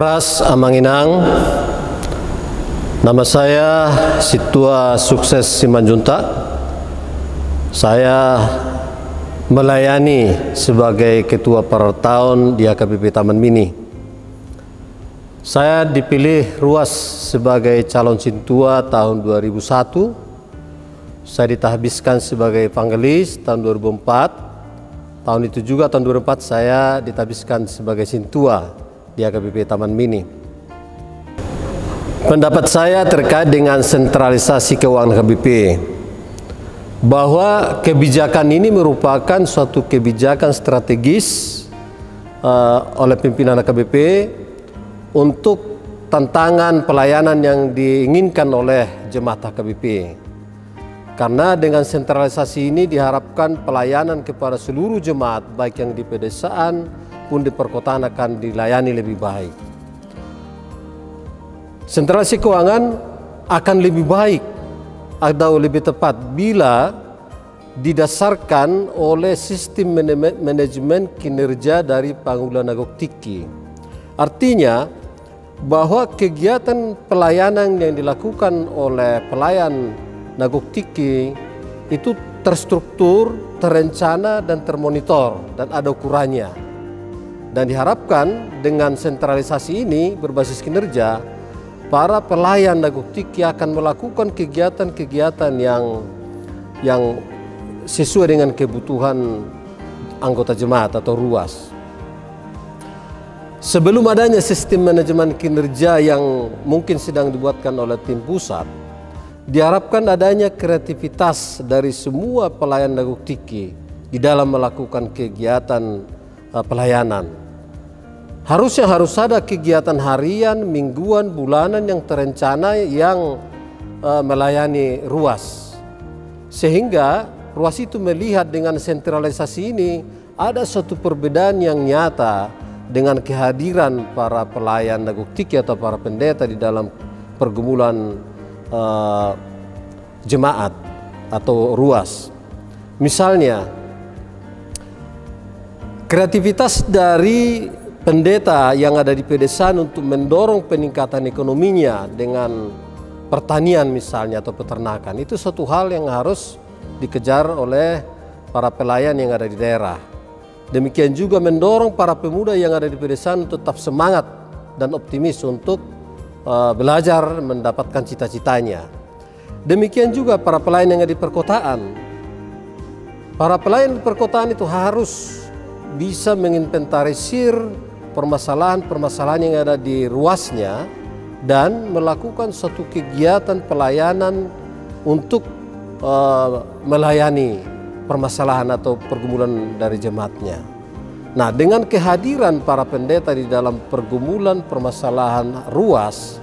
Horas Amanginang, nama saya Situa Sukses Simanjuntak. Saya melayani sebagai Ketua Pertahun di HKBP Taman Mini. Saya dipilih ruas sebagai calon Sintua tahun 2001. Saya ditahbiskan sebagai Evangelis tahun 2004. Tahun itu juga, tahun 2004, saya ditahbiskan sebagai Sintua di HKBP Taman Mini. Pendapat saya terkait dengan sentralisasi keuangan HKBP, bahwa kebijakan ini merupakan suatu kebijakan strategis oleh pimpinan HKBP untuk tantangan pelayanan yang diinginkan oleh jemaat HKBP. Karena dengan sentralisasi ini diharapkan pelayanan kepada seluruh jemaat, baik yang di pedesaan pun di perkotaan, akan dilayani lebih baik. Sentralisasi keuangan akan lebih baik atau lebih tepat bila didasarkan oleh sistem manajemen kinerja dari Pangulan Nagok Tiki. Artinya bahwa kegiatan pelayanan yang dilakukan oleh pelayan Nagok Tiki itu terstruktur, terencana, dan termonitor, dan ada ukurannya. Dan diharapkan dengan sentralisasi ini berbasis kinerja, para pelayan Nagok Tiki akan melakukan kegiatan-kegiatan yang sesuai dengan kebutuhan anggota jemaat atau ruas. Sebelum adanya sistem manajemen kinerja yang mungkin sedang dibuatkan oleh tim pusat, diharapkan adanya kreativitas dari semua pelayan Nagok Tiki di dalam melakukan kegiatan pelayanan. Harusnya harus ada kegiatan harian, mingguan, bulanan yang terencana yang melayani ruas. Sehingga ruas itu melihat dengan sentralisasi ini ada suatu perbedaan yang nyata dengan kehadiran para pelayan Nagok Tiki atau para pendeta di dalam pergumulan jemaat atau ruas. Misalnya, kreativitas dari pendeta yang ada di pedesaan untuk mendorong peningkatan ekonominya dengan pertanian misalnya atau peternakan, itu suatu hal yang harus dikejar oleh para pelayan yang ada di daerah. Demikian juga mendorong para pemuda yang ada di pedesaan untuk tetap semangat dan optimis untuk belajar mendapatkan cita-citanya. Demikian juga para pelayan yang ada di perkotaan. Para pelayan di perkotaan itu harus bisa menginventarisir permasalahan-permasalahan yang ada di ruasnya dan melakukan suatu kegiatan pelayanan untuk melayani permasalahan atau pergumulan dari jemaatnya. Nah, dengan kehadiran para pendeta di dalam pergumulan permasalahan ruas,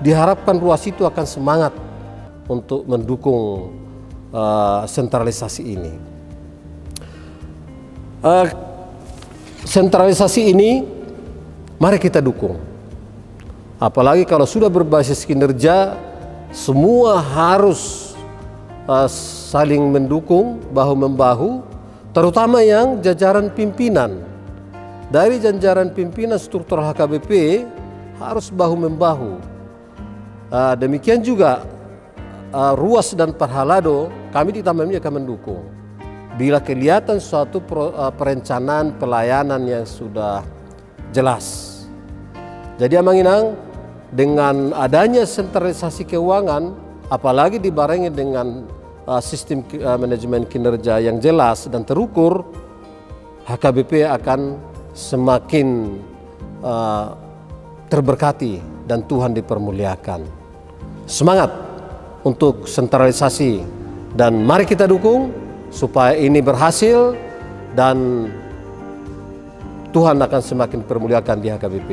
diharapkan ruas itu akan semangat untuk mendukung sentralisasi ini. Sentralisasi ini mari kita dukung. Apalagi kalau sudah berbasis kinerja, semua harus saling mendukung, bahu-membahu, terutama yang jajaran pimpinan. Dari jajaran pimpinan struktural HKBP harus bahu-membahu. Demikian juga ruas dan Parhalado, kami di Taman Mini akan mendukung. Bila kelihatan suatu perencanaan pelayanan yang sudah jelas. Jadi Amanginang, dengan adanya sentralisasi keuangan, apalagi dibarengi dengan sistem manajemen kinerja yang jelas dan terukur, HKBP akan semakin terberkati dan Tuhan dipermuliakan. Semangat untuk sentralisasi, dan mari kita dukung supaya ini berhasil dan Tuhan akan semakin dipermuliakan di HKBP.